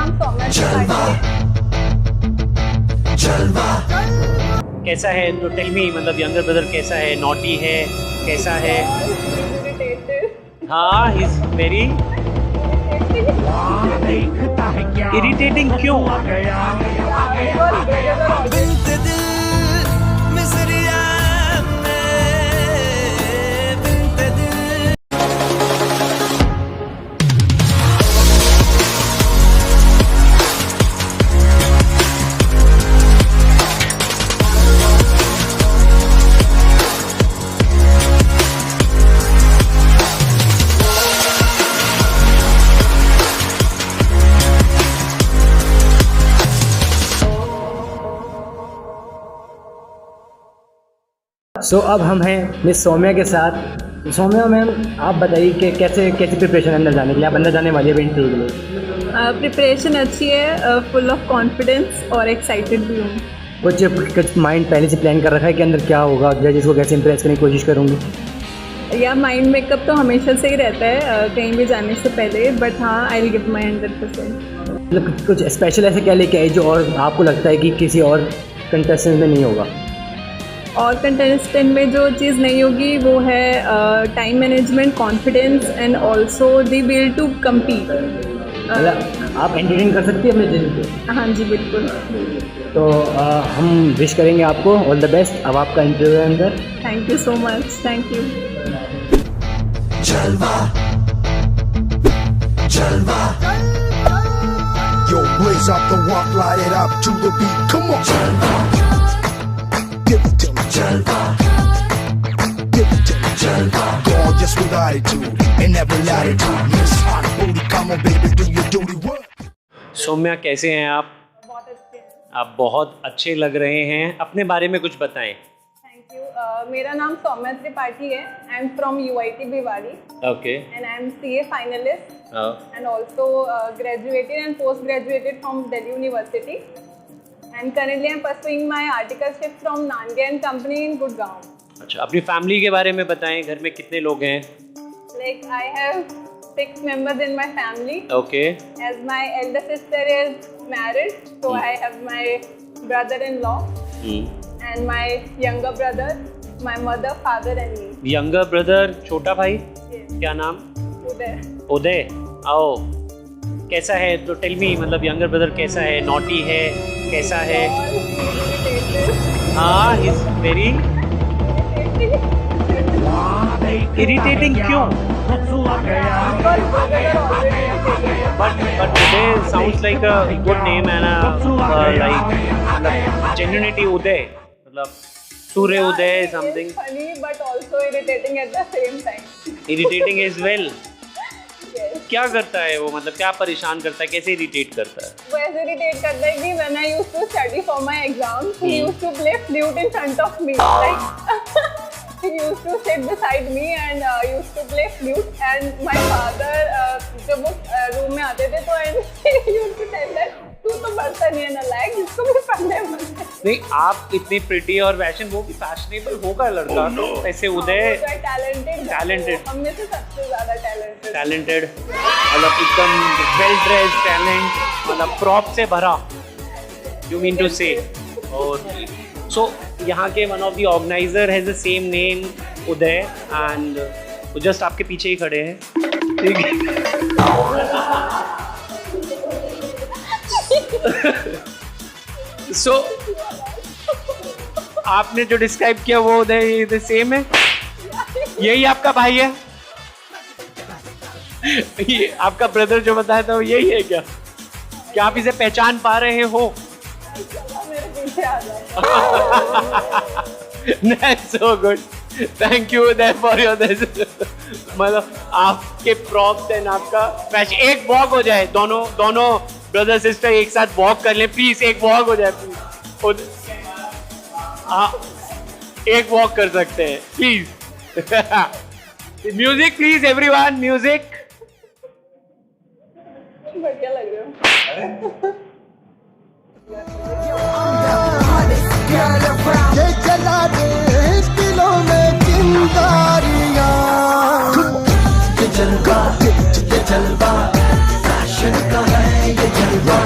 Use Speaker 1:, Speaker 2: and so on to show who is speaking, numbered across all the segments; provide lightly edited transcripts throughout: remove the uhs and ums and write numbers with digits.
Speaker 1: नाम सौम्या त्रिपाठी है।
Speaker 2: कैसा है तो टेल मी, मतलब यंगर ब्रदर कैसा है, नॉटी है, कैसा है?
Speaker 1: Irritated.
Speaker 2: हाँ, ही इज वेरी इरिटेटिंग। क्यों?
Speaker 3: सो अब हम हैं मिस सौम्या के साथ। सौम्या मैम, आप बताइए कि कैसे प्रिपरेशन अंदर जाने के लिए, आप अंदर जाने वाली है इंटरव्यू के लिए?
Speaker 1: प्रिपरेशन अच्छी है, फुल ऑफ कॉन्फिडेंस और एक्साइटेड भी हूँ।
Speaker 3: कुछ माइंड पहले से प्लान कर रखा है कि अंदर क्या होगा, जजेस को कैसे इंप्रेस करने की कोशिश करूँगी?
Speaker 1: या माइंड मेकअप तो हमेशा से ही रहता है कहीं भी जाने से पहले, बट हाँ आई विल गिव माई 100%।
Speaker 3: मतलब कुछ स्पेशल ऐसे क्या लेके आई जो और आपको लगता है कि किसी और कंटेस्टेंट में नहीं होगा?
Speaker 1: और कंटेस्टेंट में जो चीज़ नहीं होगी वो है time management, confidence and also the will to compete.
Speaker 3: मतलब आप एंटरटेन कर सकती है अपने जज को?
Speaker 1: हाँ जी, बिल्कुल।
Speaker 3: तो हम विश करेंगे आपको ऑल द बेस्ट। अब आपका इंटरव्यू है अंदर।
Speaker 1: Thank you so much, thank you.
Speaker 4: Yo, blaze up the walk, light it up to the beat. Come on. Give it to me. Give it to me. Gorgeous with attitude and every latitude. Miss Hot Booty, come on baby, do your duty work.
Speaker 2: Saumya, कैसे हैं आप?
Speaker 1: बहुत अच्छे हैं।
Speaker 2: आप बहुत अच्छे लग रहे हैं। अपने बारे में कुछ बताएं।
Speaker 1: Thank you. मेरा नाम सौम्या त्रिपाठी है। I am from UIT Bhiwadi
Speaker 2: okay.
Speaker 1: And I am CA finalist and also graduated and post-graduated from Delhi University, and currently I'm pursuing my articleship from Nange and Company in Gurgaon.
Speaker 2: अच्छा, अपनी family के बारे में बताएं। घर में कितने लोग हैं?
Speaker 1: Like I have 6 members in my family.
Speaker 2: Okay.
Speaker 1: As my elder sister is married, so I have my brother-in-law and my younger brother, my mother, father and me.
Speaker 2: Younger brother, छोटा भाई?
Speaker 1: Yes.
Speaker 2: क्या नाम?
Speaker 1: Uday.
Speaker 2: उदय। आओ, कैसा है तो tell me, मतलब younger brother कैसा है, नॉटी है, कैसा है?
Speaker 1: All irritated.
Speaker 2: हाँ, ही इज वेरी इरिटेटिंग। क्यों?
Speaker 1: Because brother are already irritated.
Speaker 2: But Uday sounds like a good name and like मतलब genuinity उदय, मतलब सूर्य उदय
Speaker 1: It is
Speaker 2: something.
Speaker 1: funny but also irritating at the same time.
Speaker 2: Irritating as well.
Speaker 1: Yes.
Speaker 2: क्या करता है वो, मतलब क्या परेशान करता है, कैसे इरिटेट करता है?
Speaker 1: वो ऐसे irritate करता है कि when I used to study for my exams, he used to play flute in front of me. Like he used to sit beside me and used to play flute. And my father, जब वो room में आते थे तो he used to tell that तू तो बर्तन ही है नालायक, जिसको भी पढ़ने मन है।
Speaker 2: नहीं, आप इतनी प्रिटी और फैशन, वो भी फैशनेबल होगा लड़का। ऐसे उदय
Speaker 1: टैलेंटेड, हम में से सबसे ज्यादा
Speaker 2: टैलेंटेड, मतलब एकदम वेल ड्रेस्ड टैलेंट, मतलब प्रॉप से भरा, यू मीन टू से। और सो यहाँ के one of the organiser has the same name, Uday, and वो जस्ट आपके पीछे ही खड़े हैं, ठीक है? सो आपने जो डिस्क्राइब किया वो उदय सेम है? यही आपका भाई है? ये आपका ब्रदर जो बताया था वो यही है क्या? क्या आप इसे पहचान पा रहे हो?
Speaker 1: मेरे पीछे आ जाओ।
Speaker 2: That's so good. Thank you there for your this. मतलब आपके प्रॉप्स एंड आपका फैशन। एक वॉक हो जाए, दोनों ब्रदर सिस्टर एक साथ वॉक कर लें प्लीज। एक वॉक हो जाए प्लीज। हाँ, एक वॉक कर सकते हैं please. Music please everyone, music.
Speaker 1: बढ़िया लग रहे हो।
Speaker 4: ये जला दे दिलों में चिंगारियां, ये जलवा फैशन का है, ये जलवा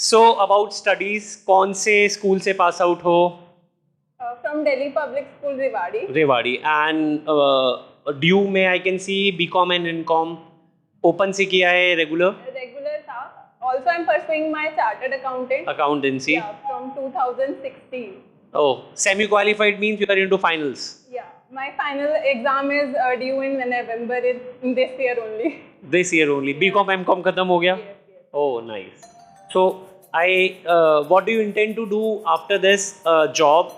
Speaker 2: So about studies, कौन से स्कूल से पास आउट हो?
Speaker 1: From Delhi Public School, Rewari.
Speaker 2: Rewari. And due में I can see BCom and MCom. Open से किया है regular?
Speaker 1: Regular था. Also, I'm pursuing my chartered accountant.
Speaker 2: Accountancy.
Speaker 1: Yeah, from 2016.
Speaker 2: Oh, semi-qualified means you are into finals.
Speaker 1: Yeah, my final exam is due in November in this year only.
Speaker 2: This year only. BCom, MCom खत्म हो गया?
Speaker 1: Yes, yes.
Speaker 2: Oh, nice. So, what do you intend to do after this job,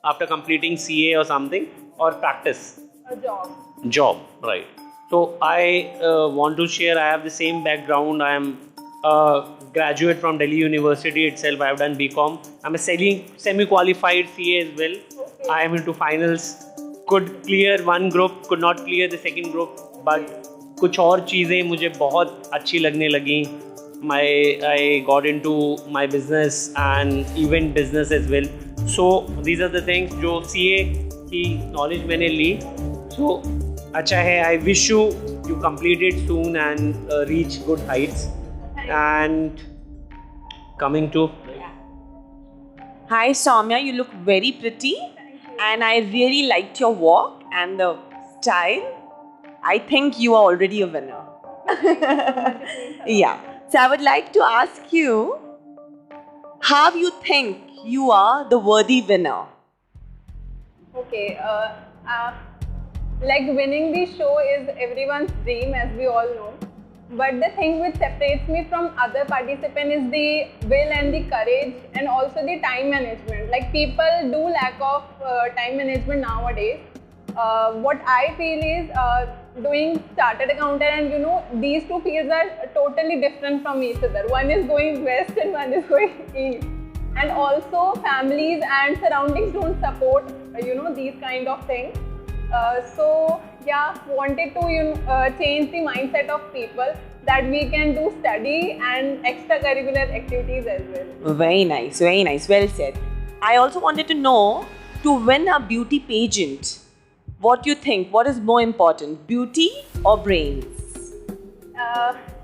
Speaker 2: after completing CA or something, or practice?
Speaker 1: A job.
Speaker 2: Job, right. So, I want to share, I have the same background. I am a graduate from Delhi University itself. I have done BCom. I'm a semi-qualified CA as well.
Speaker 1: Okay.
Speaker 2: I am into finals. Could clear one group, could not clear the second group, but कुछ और चीज़ें मुझे बहुत अच्छी लगने लगी. I got into my business and event business as well. So these are the things जो CA की knowledge मैंने ली. So अच्छा है. I wish you complete it soon and reach good heights. And coming to
Speaker 5: Hi Soumya, you look very pretty and I really liked your walk and the style. I think you are already a winner. Yeah. So I would like to ask you, how you think you are the worthy winner?
Speaker 1: Okay. Like winning the show is everyone's dream, as we all know. But the thing which separates me from other participants is the will and the courage, and also the time management. Like people do lack of time management nowadays. What I feel is doing chartered accountant, and these two fields are totally different from each other. One is going west and one is going east. And also families and surroundings don't support these kind of things. So yeah, wanted to change the mindset of people that we can do study and extracurricular activities as well.
Speaker 5: Very nice, well said. I also wanted to know, to win a beauty pageant, what do you think? What is more important, beauty or brains?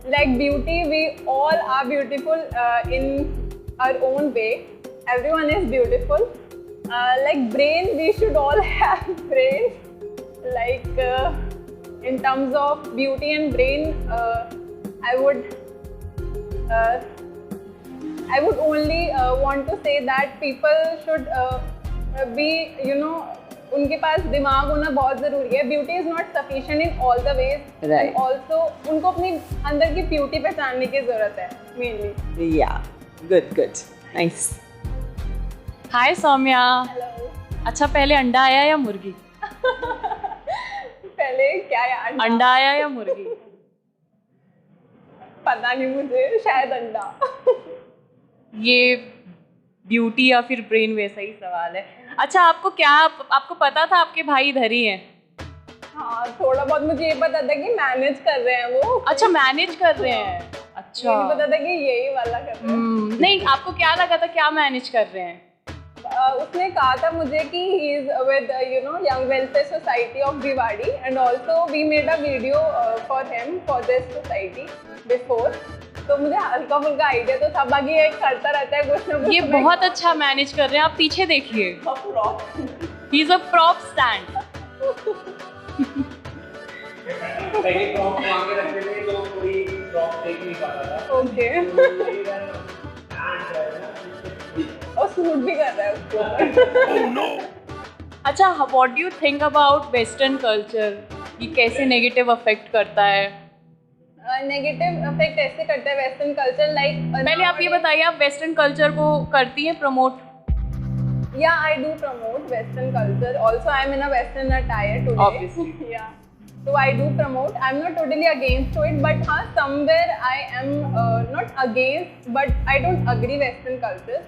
Speaker 1: Like beauty, we all are beautiful in our own way. Everyone is beautiful. Like brain, we should all have brains. Like in terms of beauty and brain, I would only want to say that people should be, उनके पास दिमाग होना बहुत ज़रूरी है. Beauty is not sufficient in all the ways.
Speaker 5: Right.
Speaker 1: And also उनको अपनी अंदर की beauty पहचानने की ज़रूरत है mainly.
Speaker 5: Yeah, good, nice.
Speaker 6: हाय सौम्या.
Speaker 1: Hello.
Speaker 6: अच्छा पहले अंडा आया या मुर्गी?
Speaker 1: पहले क्या यार?
Speaker 6: अंडा आया या मुर्गी?
Speaker 1: पता नहीं मुझे, शायद अंडा.
Speaker 6: ये ब्यूटी या फिर ब्रेन वैसा ही सवाल है. अच्छा आपको पता था आपके भाई इधर ही हैं?
Speaker 1: हाँ, थोड़ा बहुत मुझे ये पता था कि मैनेज कर रहे हैं वो.
Speaker 6: अच्छा मैनेज कर रहे हैं. अच्छा.
Speaker 1: ये नहीं पता था कि यही वाला कर रहे हैं.
Speaker 6: नहीं, आपको क्या लगा था क्या मैनेज कर रहे हैं?
Speaker 1: उसने कहा था मुझे कि he is with Young Welfare Society of Rewari, and also we made a video for him for this society before. तो मुझे हल्का फुल्का आइडिया तो था, बाकी ये करता रहता है कुछ ना कुछ.
Speaker 6: ये बहुत अच्छा मैनेज कर रहे हैं. आप पीछे देखिए. He is a prop stand.
Speaker 2: पहले प्रॉप वहाँ के रखते थे तो कोई प्रॉप देख नहीं पाता था.
Speaker 1: ओके. और सूट भी कर रहा है उसको.
Speaker 6: अच्छा, what do you think about Western culture? ये कैसे नेगेटिव अफेक्ट करता है?
Speaker 1: नेगेटिव अफेक्ट ऐसे करता है वेस्टर्न कल्चर. लाइक
Speaker 6: पहले आप ये बताइए, आप वेस्टर्न कल्चर को करती हैं promote?
Speaker 1: Yeah, I do promote Western culture. Also, I'm in a Western attire today.
Speaker 6: Obviously.
Speaker 1: Yeah. So I do promote. I'm not totally against to it, but somewhere I am not against, but I don't agree Western culture.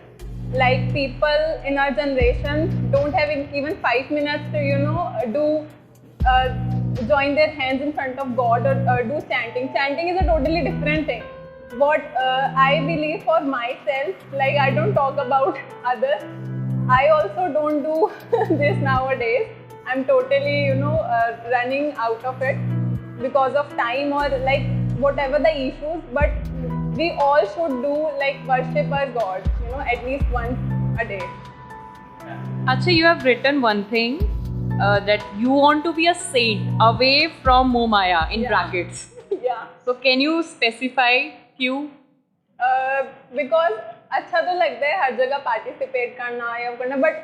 Speaker 1: Like people in our generation don't have even 5 minutes to do join their hands in front of God or do chanting. Chanting is a totally different thing. What I believe for myself, like I don't talk about others. I also don't do this nowadays. I'm totally, running out of it because of time or like whatever the issues. But we all should do like worship our God, you know, at least once a day.
Speaker 6: Acha, you have written one thing that you want to be a saint away from Momaya in
Speaker 1: Yeah.
Speaker 6: brackets.
Speaker 1: Yeah.
Speaker 6: So can you specify क्यों?
Speaker 1: Because अच्छा तो लगता है हर जगह participate करना या करना, but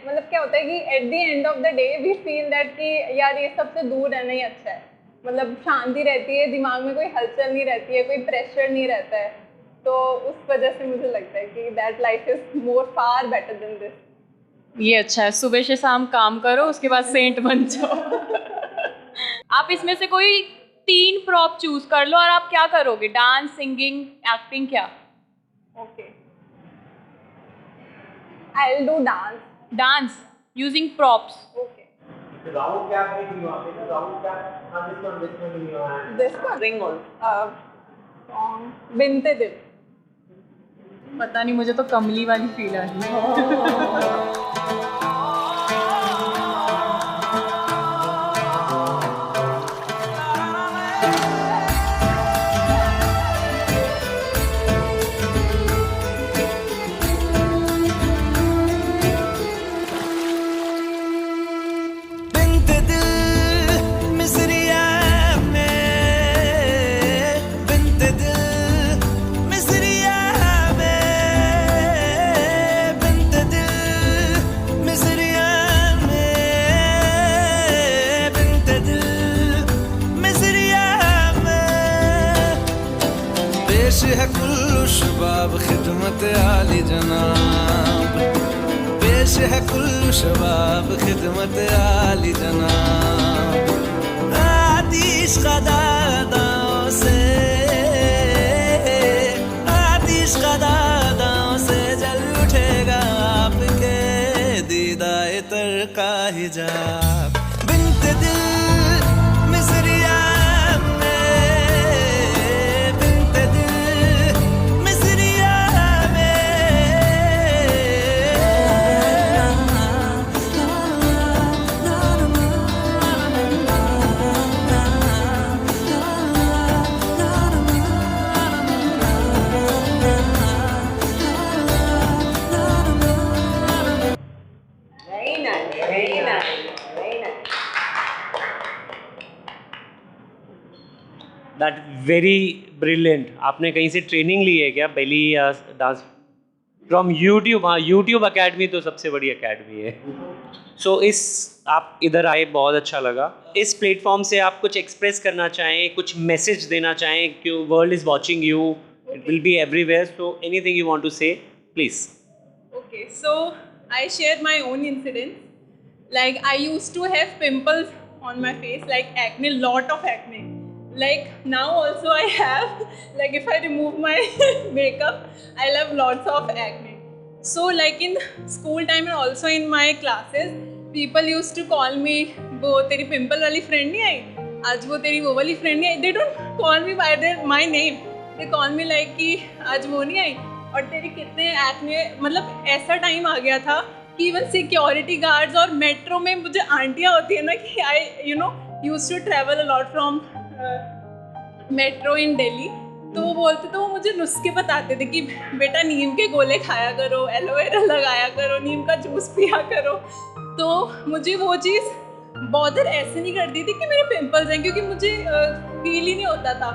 Speaker 1: मतलब क्या होता है कि at the end of the day we feel that कि यार ये सबसे दूर रहना ही अच्छा है. मतलब शांति रहती है, दिमाग में कोई हलचल नहीं रहती है, कोई प्रेशर नहीं रहता है. तो उस वजह से मुझे लगता है कि that life is more far better than this.
Speaker 6: ये अच्छा है, सुबह से शाम काम करो, उसके बाद सेंट बन जाओ. आप इसमें से कोई 3 प्रॉप चूज कर लो और आप क्या करोगे? डांस, सिंगिंग, एक्टिंग, क्या?
Speaker 1: Okay, I will do dance.
Speaker 6: Dance using props.
Speaker 1: Okay,
Speaker 2: round क्या है कि वहां पे राउंड क्या
Speaker 1: this one
Speaker 5: Ring on.
Speaker 1: Song Binte Dil.
Speaker 6: पता नहीं, मुझे तो कमली वाली फील आ रही है.
Speaker 7: बिनते दिल मिसरिया में, बिनते दिल मिसरिया में, बिनते दिल मिसरिया में, बिनते दिल मिसरिया में. पेश है कुल्लू शबाब खिदमत आली जनाब, पेश है कुल्लू शबाब खिदमत आली जनाब. आतिश कदादाओं से, आतिश कदादाओं से जल उठेगा आपके दीदाए तर का हिजाब. बिनते दिल मिसरिया में, बिनते दिल मिसरिया
Speaker 5: Very nice, very nice, very nice.
Speaker 2: That very brilliant. आपने कहीं से ट्रेनिंग ली है क्या बेली या डांस? From YouTube? हाँ, यूट्यूब अकेडमी तो सबसे बड़ी अकेडमी है. सो इस आप इधर आए, बहुत अच्छा लगा. इस प्लेटफॉर्म से आप कुछ एक्सप्रेस करना चाहें, कुछ मैसेज देना चाहें कि world is watching you, it will be everywhere, so anything you want to say please.
Speaker 1: Okay, so I shared my own incidents. Like I used to have pimples on my face, like acne, lot of acne. Like now also I have. Like if I remove my makeup, I'll have lots of acne. So like in school time and also in my classes, people used to call me, वो तेरी pimple वाली friend नहीं आई, आज वो तेरी वो वाली friend नहीं आई. They don't call me by my name. They call me like कि आज वो नहीं आई और तेरी कितने एक्ने. मतलब ऐसा टाइम आ गया था कि इवन सिक्योरिटी गार्ड्स और मेट्रो में मुझे आंटियाँ होती है ना कि I you know used to travel a lot from metro in Delhi. तो वो बोलते, तो वो मुझे नुस्खे बताते थे कि बेटा नीम के गोले खाया करो, एलोवेरा लगाया करो, नीम का जूस पिया करो. तो मुझे वो चीज़ बॉदर ऐसे नहीं करती थी कि मेरे पिंपल्स हैं, क्योंकि मुझे फील ही नहीं होता था.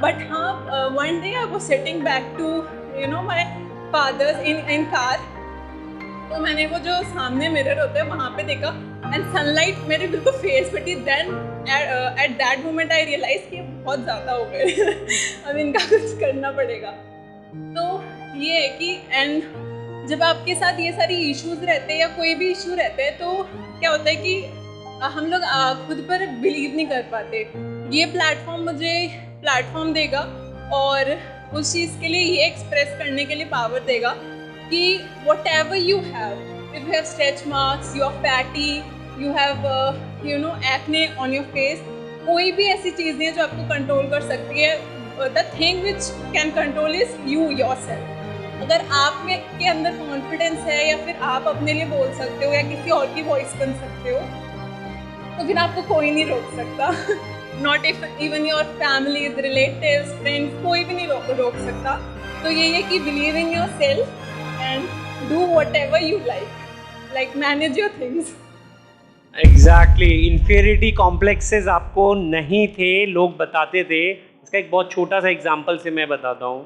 Speaker 1: बट हाँ, one day I was sitting back to you know my father's in car. तो मैंने वो जो सामने मिरर होता है वहाँ पे देखा एंड सनलाइट मेरे बिल्कुल फेस पे थी. Then at that moment I realise कि बहुत ज़्यादा हो गए. अब इनका कुछ करना पड़ेगा. तो ये है कि एंड जब आपके साथ ये सारी इश्यूज रहते हैं या कोई भी इशू रहते हैं तो क्या होता है कि हम लोग खुद पर बिलीव नहीं कर पाते. ये प्लेटफॉर्म मुझे प्लेटफॉर्म देगा और उस चीज़ के लिए ये एक्सप्रेस करने के लिए पावर देगा कि whatever you have, if you have stretch marks, you are fatty, you have you know acne on your face, कोई भी ऐसी चीज़ें जो आपको कंट्रोल कर सकती है, the thing which can control is you yourself. अगर आप में के अंदर कॉन्फिडेंस है या फिर आप अपने लिए बोल सकते हो या किसी और की वॉइस बन सकते हो तो फिर आपको कोई नहीं रोक सकता. Not if even your family, relatives, friends, कोई भी नहीं रोक सकता. तो ये है कि believe in your self and do what ever you like manage your things.
Speaker 2: Exactly. Inferiority complexes आपको नहीं थे, लोग बताते थे. इसका एक बहुत छोटा सा एग्जांपल से मैं बताता हूँ.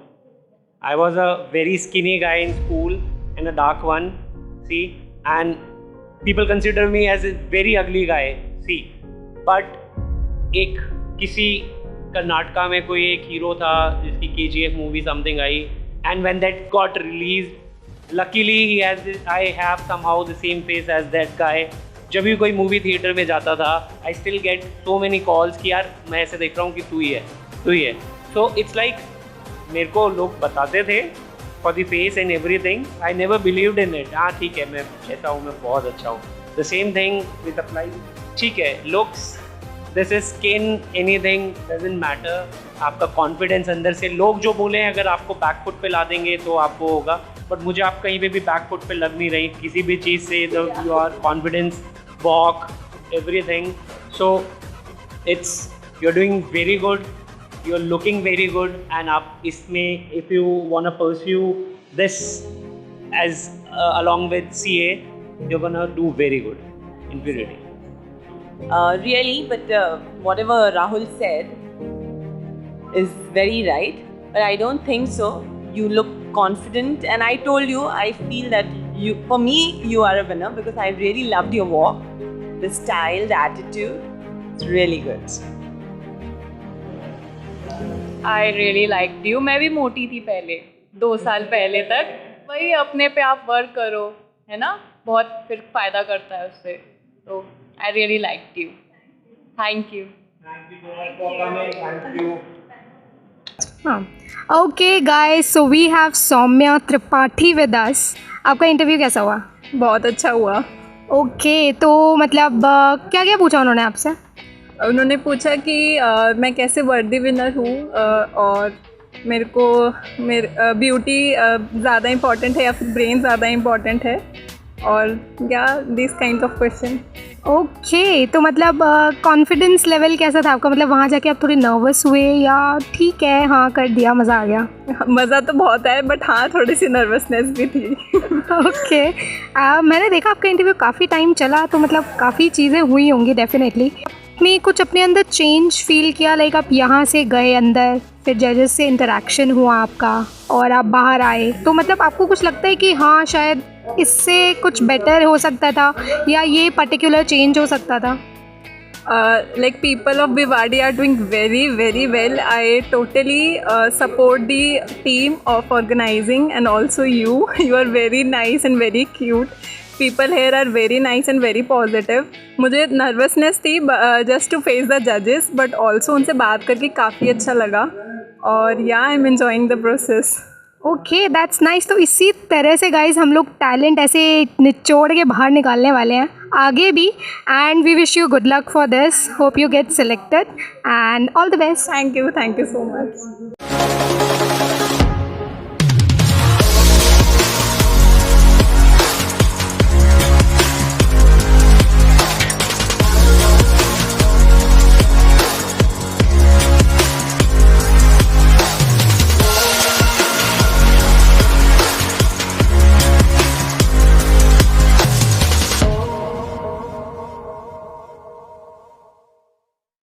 Speaker 2: I was a very skinny guy in school and a dark one, see, and people consider me as a very ugly guy, C. But एक किसी कर्नाटका में कोई एक हीरो था जिसकी KGF मूवी समथिंग आई, and when that got release luckily I have somehow the same face as that guy. जब भी कोई मूवी थिएटर में जाता था, I still get so many calls कि यार मैं ऐसे देख रहा हूँ कि तू ही है. सो इट्स लाइक मेरे को लोग बताते थे for the face and everything. I never believed in it. हाँ ठीक है, मैं ऐसा हूँ, मैं बहुत अच्छा हूँ. The same thing with apply. ठीक है, looks, this is skin, anything doesn't matter. आपका कॉन्फिडेंस अंदर से, लोग जो बोले अगर आपको बैक फुट पे ला देंगे तो आपको होगा. बट मुझे आप कहीं पे भी बैक फुट पे लग नहीं रही किसी भी चीज़ से. Your confidence, walk, everything. So it's, you are doing very good, you are looking very good. And आप इसमें if you want to pursue this as along with CA, you're gonna do very good in purity.
Speaker 5: Really, but whatever Rahul said is very right, but I don't think so. You look confident, and I told you, I feel that for me, you are a winner because I really loved your walk, the style, the attitude. It's really good.
Speaker 6: I really liked you. मैं भी मोटी थी पहले, 2 साल पहले तक. वही अपने पे आप वर्क करो, है ना, बहुत फिर फ़ायदा करता है उससे. तो I really liked you. Thank you.
Speaker 2: Thank you so much for coming. Thank you.
Speaker 8: Okay guys, so we have Soumya Tripathi with us. आपका इंटरव्यू कैसा हुआ?
Speaker 1: बहुत अच्छा हुआ.
Speaker 8: ओके, तो मतलब क्या क्या पूछा उन्होंने आपसे?
Speaker 1: उन्होंने पूछा कि मैं कैसे वर्दी विनर हूँ, और मेरे को ब्यूटी ज़्यादा इम्पॉर्टेंट है या फिर ब्रेन ज़्यादा इम्पॉर्टेंट है, और क्या this kind of question.
Speaker 8: Okay, तो मतलब कॉन्फिडेंस लेवल कैसा था आपका? मतलब वहाँ जाके आप थोड़े नर्वस हुए या ठीक है, हाँ कर दिया, मज़ा आ गया?
Speaker 1: मज़ा तो बहुत है, बट हाँ थोड़ी सी नर्वसनेस भी थी.
Speaker 8: ओके, मैंने देखा आपका इंटरव्यू काफ़ी टाइम चला, तो मतलब काफ़ी चीज़ें हुई होंगी डेफिनेटली. आपने कुछ अपने अंदर चेंज फील किया? लाइक आप यहाँ से गए अंदर, फिर जजेस से इंटरेक्शन हुआ आपका और आप बाहर आए, तो मतलब आपको कुछ लगता है कि हाँ शायद इससे कुछ बेटर हो सकता था या ये पर्टिकुलर चेंज हो सकता था?
Speaker 1: Like people of Bhiwadi are doing very very well. I totally support the team of organizing, and also you are very nice and very cute. People here are very nice and very positive. मुझे nervousness थी just to face the judges, but also उनसे बात करके काफ़ी अच्छा लगा, और yeah, I'm enjoying the process.
Speaker 8: Okay, that's nice. तो इसी तरह से गाइज हम लोग टैलेंट ऐसे निचोड़ के बाहर निकालने वाले हैं आगे भी, and we wish you good luck for this. Hope you get selected and all the best.
Speaker 1: Thank you so much.